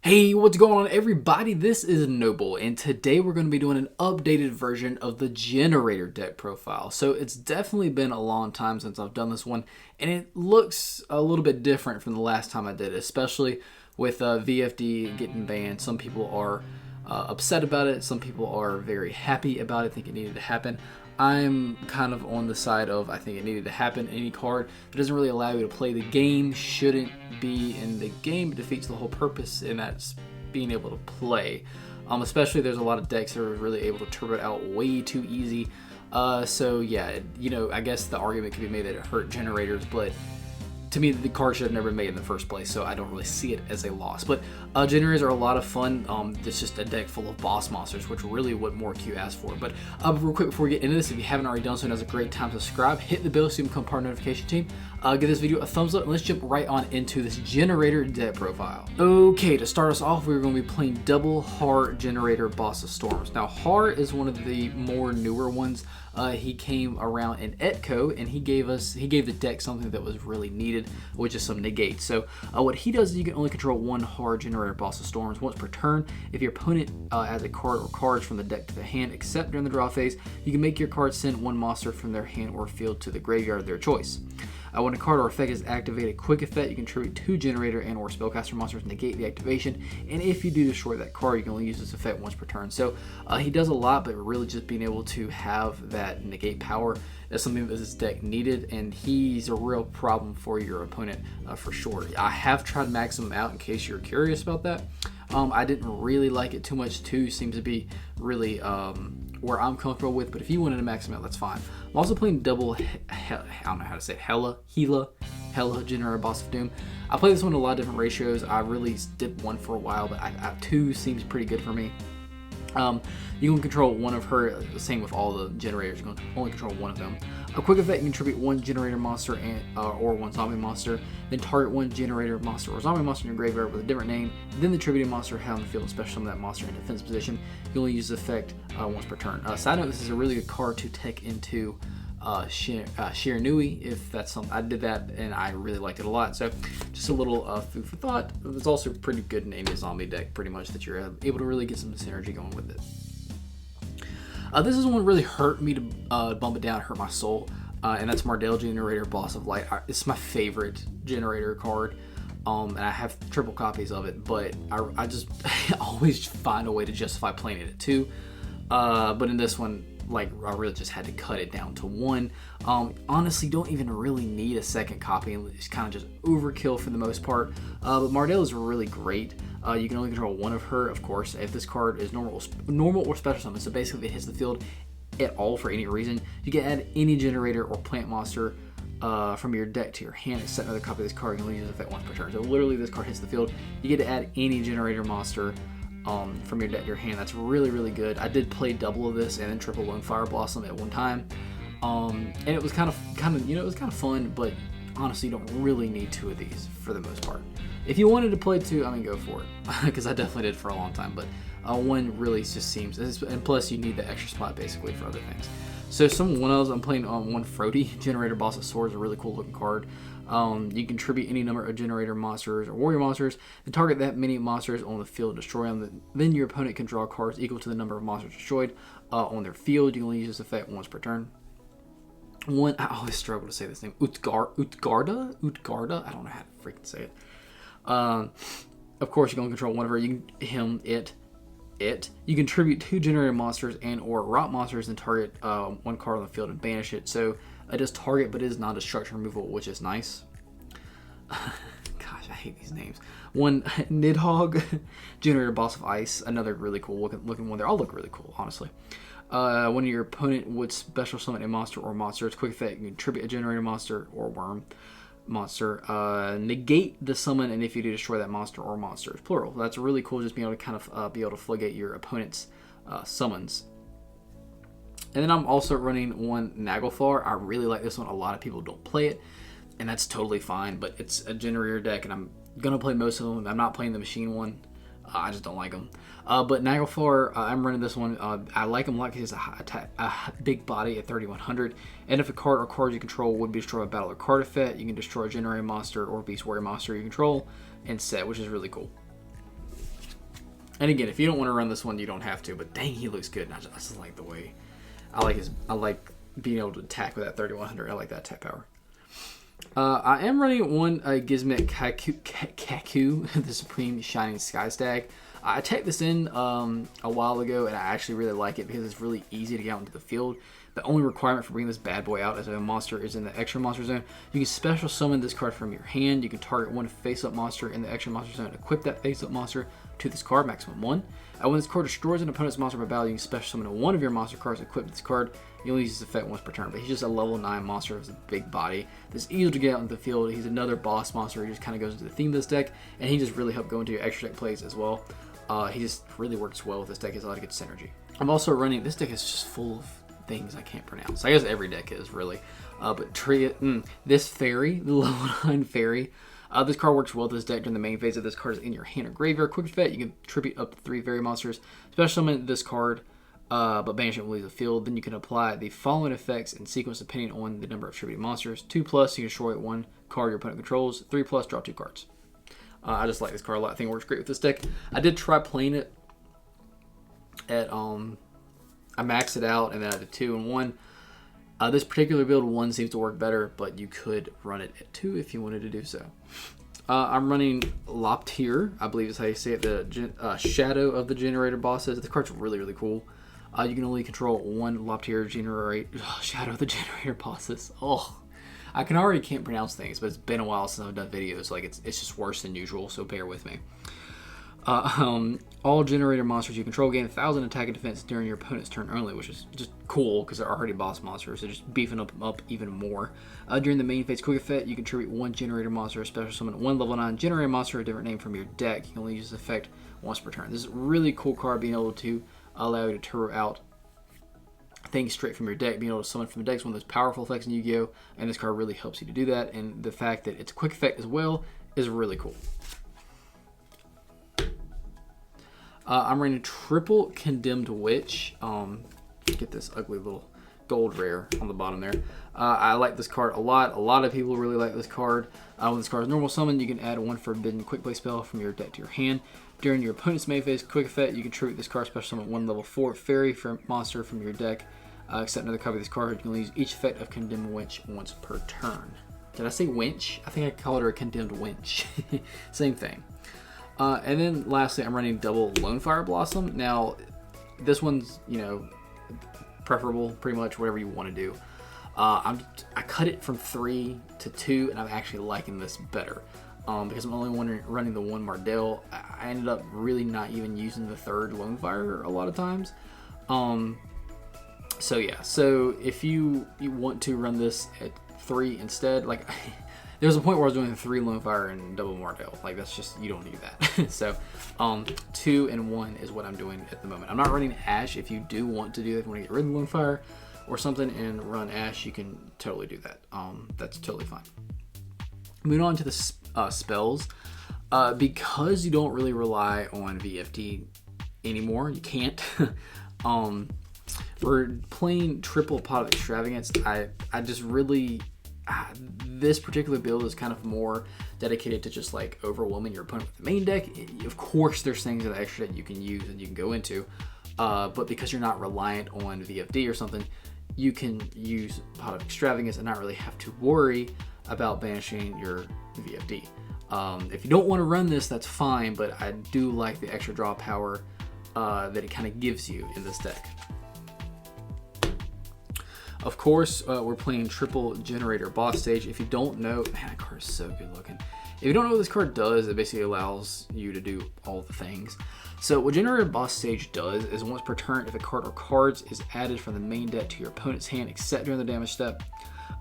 Hey, what's going on everybody? This is Noble, and today we're going to be doing an updated version of the Generaider deck profile. So it's definitely been a long time since I've done this one, and it looks a little bit different from the last time I did it, especially with VFD getting banned. Some people are upset about it, some people are very happy about it, think it needed to happen. I'm kind of on the side of I think it needed to happen. Any card that doesn't really allow you to play the game shouldn't be in the game. It defeats the whole purpose, and that's being able to play. Especially there's a lot of decks that are really able to turbo it out way too easy. So yeah, I guess the argument could be made that it hurt generators, but to me, the card should have never been made in the first place, so I don't really see it as a loss. But generators are a lot of fun. It's just a deck full of boss monsters, which really what more Q asked for. But real quick before we get into this, if you haven't already done so, now's a great time to subscribe. Hit the bell so you can become part of the notification team. Give this video a thumbs up, and let's jump right on into this Generaider deck profile. Okay, to start us off, we're going to be playing double Har Generaider Boss of Storms. Now, Har is one of the more newer ones. He came around in Etco, and he gave the deck something that was really needed, which is some negate. So what he does is you can only control one Har Generaider Boss of Storms once per turn. If your opponent adds a card or cards from the deck to the hand, except during the draw phase, you can make your card send one monster from their hand or field to the graveyard of their choice. When a card or effect is activated, quick effect, you can contribute 2 Generator and or Spellcaster monsters, negate the activation, and if you do destroy that card, you can only use this effect once per turn. So he does a lot, but really just being able to have that negate power is something that this deck needed, and he's a real problem for your opponent for sure. I have tried maxing him out in case you're curious about that. I didn't really like it too much. 2 seems to be really where I'm comfortable with, but if you wanted to max him out, that's fine. I'm also playing double, I don't know how to say it, Hela Generator Boss of Doom. I play this one in a lot of different ratios. I really did 1 for a while, but 2 seems pretty good for me. You can control one of her, same with all the generators, you can only control one of them. A quick effect, you can contribute 1 generator monster and or 1 zombie monster, then target 1 generator monster or zombie monster in your graveyard with a different name, then the attributed monster had on the field and special summon that monster in defense position. You only use the effect once per turn. Side note, this is a really good card to tech into Shiranui, if that's something. I did that and I really liked it a lot, so just a little food for thought. It's also pretty good in any zombie deck, pretty much, that you're able to really get some synergy going with it. This is one that really hurt me to bump it down, hurt my soul, and that's Mardel Generaider Boss of Light. It's my favorite generator card, and I have triple copies of it, but I just always find a way to justify playing it at 2. But in this one, like, I really just had to cut it down to 1. Honestly, don't even really need a second copy. It's kind of just overkill for the most part. But Mardel is really great. You can only control 1 of her, of course. If this card is normal or special summon, so basically if it hits the field at all for any reason, you can add any generator or plant monster from your deck to your hand, except another copy of this card. You can only use the effect once per turn. So literally, this card hits the field, you get to add any generator monster from your deck to your hand. That's really, really good. I did play double of this and then triple Lone Fire Blossom at one time, and it was kind of it was kind of fun. But honestly, you don't really need 2 of these for the most part. If you wanted to play 2, I mean, go for it, because I definitely did for a long time. But 1 really just seems, and plus you need the extra spot basically for other things. So one else, I'm playing 1 Frody Generator Boss of Swords, a really cool looking card. You can contribute any number of generator monsters or warrior monsters, and target that many monsters on the field and destroy them. Then your opponent can draw cards equal to the number of monsters destroyed on their field. You can only use this effect once per turn. I always struggle to say this name. Utgarda? I don't know how to freaking say it. Of course, you're going to control one of her. You can You can contribute 2 generator monsters and or rot monsters and target 1 card on the field and banish it. So it does target, but it is non-destruction removal, which is nice. Gosh, I hate these names. 1 Nidhogg Generator Boss of Ice, another really cool looking one. They all look really cool, honestly. When your opponent would special summon a monster or monsters, quick effect, you can contribute a generator monster or worm monster, negate the summon, and if you do, destroy that monster or monsters, plural. That's really cool, just being able to kind of be able to floodgate your opponent's summons. And then I'm also running 1 Naglfar. I really like this one. A lot of people don't play it, and that's totally fine, but it's a generator deck, and I'm gonna play most of them. I'm not playing the machine one. I just don't like them. But Naglfar, I'm running this one. I like him a lot because he has a big body at 3100. And if a card or cards you control would be destroyed by battle or card effect, you can destroy a Generaider monster or beast warrior monster you control and set, which is really cool. And again, if you don't want to run this one, you don't have to. But dang, he looks good. And I just like the way I like being able to attack with that 3100. I like that attack power. I am running one Gizmet Kaku, the Supreme Shining Sky Stag. I teched this in a while ago, and I actually really like it because it's really easy to get out into the field. The only requirement for bringing this bad boy out as a monster is in the extra monster zone. You can special summon this card from your hand. You can target one face-up monster in the extra monster zone. Equip that face-up monster to this card, maximum 1. When this card destroys an opponent's monster by battle, you can special summon one of your monster cards equipped with this card. You only use this effect once per turn, but he's just a level 9 monster with a big body. That's easy to get out into the field. He's another boss monster. He just kind of goes into the theme of this deck, and he just really helped go into your extra deck plays as well. He just really works well with this deck. He has a lot of good synergy. I'm also running, this deck is just full of things I can't pronounce. I guess every deck is, really. But this fairy, the level 9 fairy, this card works well with this deck during the main phase. If this card is in your hand or graveyard, quick effect, you can tribute up to 3 fairy monsters. Special summon this card, but banish it when it leaves the field. Then you can apply the following effects in sequence depending on the number of tributed monsters. 2+, you can destroy 1 card your opponent controls. 3+, draw 2 cards. I just like this card a lot. I think it works great with this deck. I did try playing it at I maxed it out, and then I did 2 and 1. This particular build 1 seems to work better, but you could run it at 2 if you wanted to do so. I'm running Loptier, I believe is how you say it, the Shadow of the Generator bosses. The card's really, really cool. You can only control 1 Loptier Shadow of the Generator bosses. Oh, I can't pronounce things, but it's been a while since I've done videos. Like it's just worse than usual, so bear with me. All generator monsters you control gain 1,000 attack and defense during your opponent's turn only, which is just cool because they're already boss monsters, so just beefing them up even more. During the main phase quick effect, you contribute 1 generator monster, special summon 1 level 9 generator monster, a different name from your deck. You can only use this effect once per turn. This is a really cool card, being able to allow you to turbo out things straight from your deck. Being able to summon from the deck is one of those powerful effects in Yu-Gi-Oh! And this card really helps you to do that, and the fact that it's a quick effect as well is really cool. I'm running triple Condemned Witch. Get this ugly little gold rare on the bottom there. I like this card a lot. A lot of people really like this card. When this card is normal summon, you can add 1 forbidden quick play spell from your deck to your hand. During your opponent's main phase quick effect, you can tribute this card, special summon 1 level 4 fairy monster from your deck. Except another copy of this card, you can only use each effect of Condemned Witch once per turn. Did I say winch? I think I called her a Condemned Winch. Same thing. And then lastly, I'm running double Lone Fire Blossom. Now, this one's, preferable, pretty much whatever you want to do. I cut it from 3 to 2, and I'm actually liking this better. Because I'm only running the 1 Mardel. I ended up really not even using the 3rd Lone Fire a lot of times. So yeah, so if you want to run this at 3 instead, like there was a point where I was doing 3 Lone Fire and double Mardel. Like that's just, you don't need that. So 2 and 1 is what I'm doing at the moment. I'm not running Ash. If you do want to do that, if you want to get rid of the Lone Fire or something and run Ash, you can totally do that. That's totally fine. Moving on to the spells. Because you don't really rely on VFD anymore, you can't. We're playing triple Pot of Extravagance. I just really, this particular build is kind of more dedicated to just like overwhelming your opponent with the main deck. Of course, there's things in the extra that you can use and you can go into, but because you're not reliant on VFD or something, you can use Pot of Extravagance and not really have to worry about banishing your VFD. If you don't want to run this, that's fine, but I do like the extra draw power that it kind of gives you in this deck. Of course, we're playing triple Generator boss stage. If you don't know, man, that card is so good looking. If you don't know what this card does, it basically allows you to do all the things. So what Generator boss stage does is once per turn, if a card or cards is added from the main deck to your opponent's hand, except during the damage step,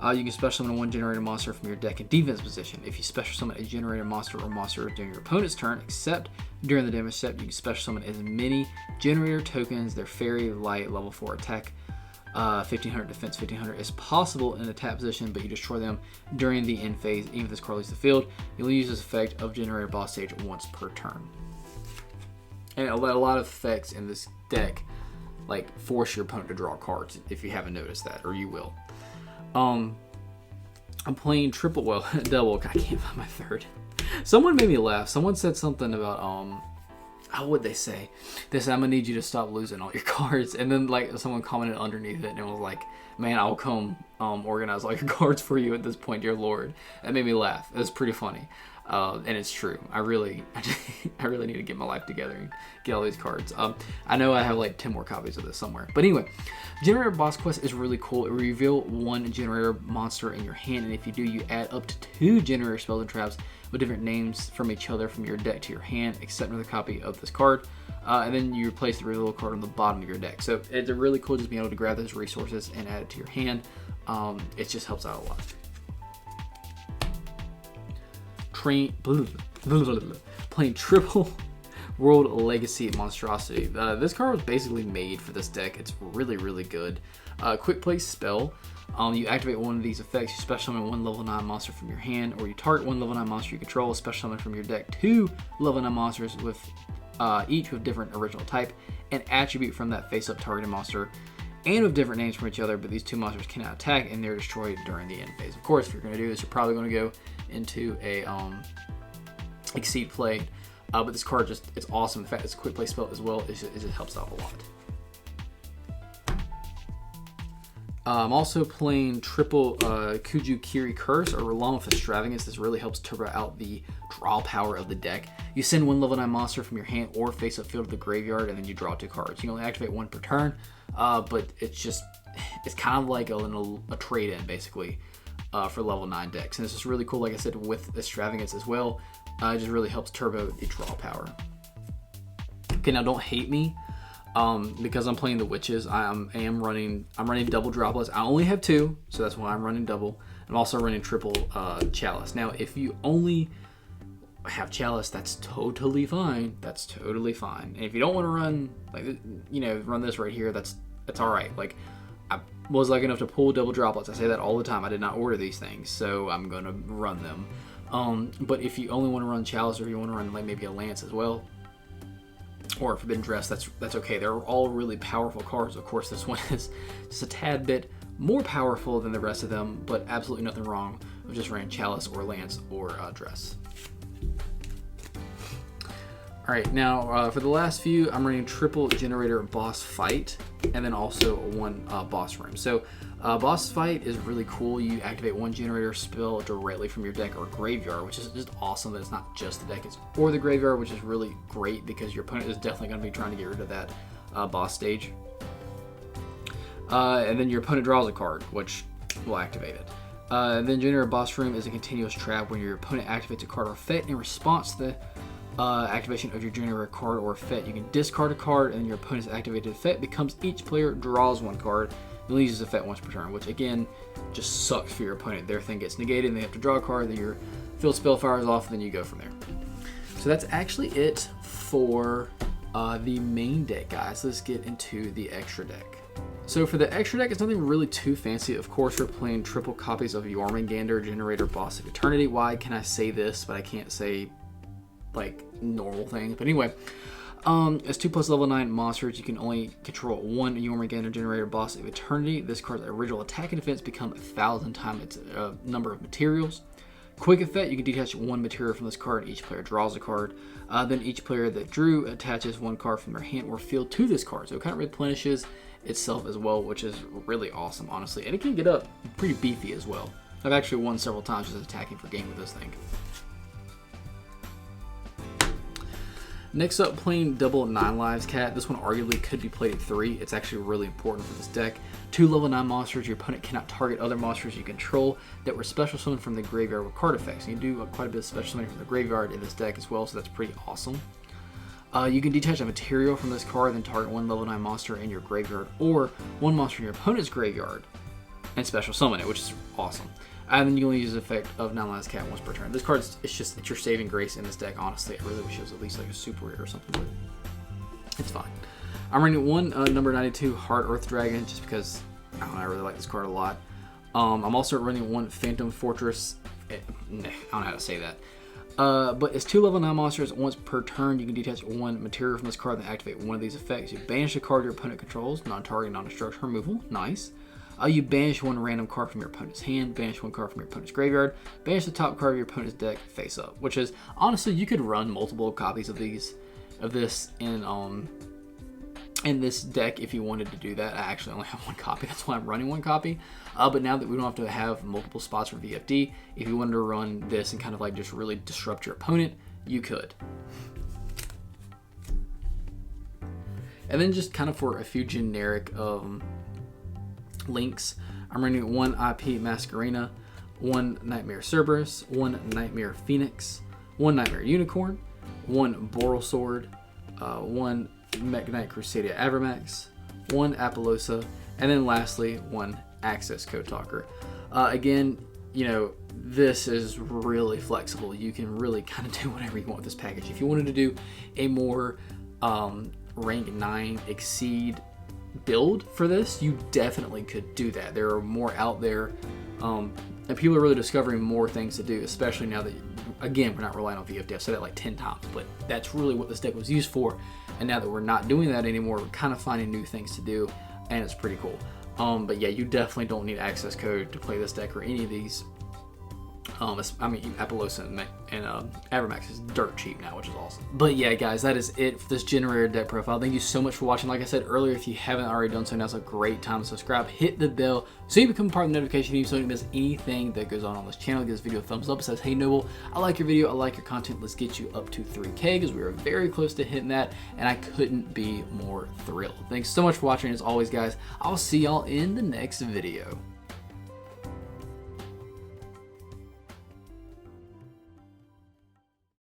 you can special summon 1 Generator monster from your deck in defense position. If you special summon a Generator monster or monster during your opponent's turn, except during the damage step, you can special summon as many Generator tokens, their fairy, light, level 4 attack, 1500 defense, 1500 is possible in attack position, but you destroy them during the end phase. Even if this card leaves the field, you'll use this effect of Generator boss stage once per turn. And a lot of effects in this deck like force your opponent to draw cards, if you haven't noticed that, or you will. I'm playing double. I can't find my 3rd. Someone made me laugh. Someone said something about how would they say? They said, I'm gonna need you to stop losing all your cards. And then like someone commented underneath it and it was like, man, I'll come organize all your cards for you at this point, dear Lord. That made me laugh. It was pretty funny. And it's true. I really need to get my life together and get all these cards. I know I have like 10 more copies of this somewhere. But anyway, Generator Boss Quest is really cool. It will reveal one Generator monster in your hand, and if you do, you add up to 2 Generator spells and traps with different names from each other from your deck to your hand, except another copy of this card. And then you replace the reveal card on the bottom of your deck. So it's really cool just being able to grab those resources and add it to your hand. It just helps out a lot. Playing triple World Legacy Monstrosity. This card was basically made for this deck. It's really, really good. Quick play spell. You activate one of these effects. You special summon one level 9 monster from your hand, or you target one level 9 monster you control. Special summon from your deck 2 level 9 monsters with each with different original type and attribute from that face-up targeted monster, and with different names from each other, but these 2 monsters cannot attack and they're destroyed during the end phase. Of course, if you're going to do this, you're probably going to go into a Exceed play, but this card it's awesome. The fact it's a quick play spell as well, it just helps out a lot. I'm also playing triple Kuju-Kiri Curse or Relamith Extravagance. This really helps turbo out the draw power of the deck. You send one level 9 monster from your hand or face-up field to the graveyard, and then you draw 2 cards. You can only activate 1 per turn, but it's kind of like a trade-in, basically, for level 9 decks. And this is really cool, like I said, with Extravagance as well. It just really helps turbo the draw power. Okay, now don't hate me. Because I'm playing the witches, I'm running double droplets. I only have 2, so that's why I'm running double. I'm also running triple chalice. Now, if you only have chalice, that's totally fine. That's totally fine. And if you don't want to run run this right here, that's all right. Like, I was lucky enough to pull double droplets. I say that all the time. I did not order these things, so I'm gonna run them. But if you only want to run chalice, or if you want to run like maybe a lance as well, or Forbidden Dress, that's okay. They're all really powerful cards. Of course, this one is just a tad bit more powerful than the rest of them, but absolutely nothing wrong with just running Chalice or Lance or Dress. All right, now for the last few, I'm running triple Generator Boss Fight, and then also 1 Boss Room. So Boss Fight is really cool. You activate 1 Generator spell directly from your deck or graveyard, which is just awesome that it's not just the deck, it's or the graveyard, which is really great because your opponent is definitely going to be trying to get rid of that boss stage. And then your opponent draws a card, which will activate it. And then Generator Boss Room is a continuous trap when your opponent activates a card or effect in response to the activation of your Generator card or effect. You can discard a card, and your opponent's activated effect becomes each player draws 1 card and leaves this effect once per turn, which again just sucks for your opponent. Their thing gets negated and they have to draw a card, then your field spell fires off, and then you go from there. So that's actually it for the main deck, guys. Let's get into the extra deck. So for the extra deck, it's nothing really too fancy. Of course, we're playing triple copies of Jormungandr, Generator Boss of Eternity. Why can I say this, but I can't say like normal things? But anyway, as 2+ level 9 monsters, you can only control 1 Jormungandr Generator Boss of Eternity. This card's original attack and defense become 1,000 times its number of materials. Quick effect, you can detach 1 material from this card. Each player draws a card. Then each player that drew attaches 1 card from their hand or field to this card. So it kind of replenishes itself as well, which is really awesome, honestly. And it can get up pretty beefy as well. I've actually won several times just attacking for game with this thing. Next up, playing double 9 lives cat. This one arguably could be played at 3. It's actually really important for this deck. 2 level 9 monsters. Your opponent cannot target other monsters you control that were special summoned from the graveyard with card effects. You can do quite a bit of special summoning from the graveyard in this deck as well, so that's pretty awesome. You can detach a material from this card, then target 1 level 9 monster in your graveyard or 1 monster in your opponent's graveyard and special summon it, which is awesome. And then you only use the effect of 9 lives cat once per turn. This card, it's your saving grace in this deck, honestly. I really wish it was at least like a super rare or something, but it's fine. I'm running 1 number 92 Hard Earth Dragon just because I really like this card a lot. I'm also running 1 Phantom Fortress. I don't know how to say that. But it's 2 level 9 monsters. Once per turn, you can detach 1 material from this card and activate 1 of these effects. You banish a card your opponent controls, non-target, non-destruction removal. Nice. You banish 1 random card from your opponent's hand, banish 1 card from your opponent's graveyard, banish the top card of your opponent's deck face up, which is, honestly, you could run multiple copies of these of this in this deck if you wanted to do that. I actually only have one copy, that's why I'm running one copy. But now that we don't have to have multiple spots for VFD, if you wanted to run this and kind of like just really disrupt your opponent, you could. And then just kind of for a few generic links, I'm running one IP Masquerena, one Nightmare Cerberus, one Nightmare Phoenix, one Nightmare Unicorn, one Boral Sword, one Mech Knight Crusadia Avramax, one Apollosa, and then lastly, one Access Code Talker. Again, you know, this is really flexible. You can really kind of do whatever you want with this package. If you wanted to do a more rank 9 exceed build for this, you definitely could do that. There are more out there, and people are really discovering more things to do, especially now that, again, we're not relying on VFD. I've said that like 10 times, but that's really what this deck was used for. And now that we're not doing that anymore, we're kind of finding new things to do, and it's pretty cool. But yeah, you definitely don't need access code to play this deck or any of these. I mean, Apollosa and Avramax is dirt cheap now, which is awesome. But yeah, guys, that is it for this Generator deck profile. Thank you so much for watching. Like I said earlier, if you haven't already done so, now's a great time to subscribe. Hit the bell so you become part of the notification team so you don't miss anything that goes on this channel. Give this video a thumbs up. It says, hey Noble, I like your video, I like your content. Let's get you up to 3K because we are very close to hitting that, and I couldn't be more thrilled. Thanks so much for watching. As always, guys, I'll see y'all in the next video.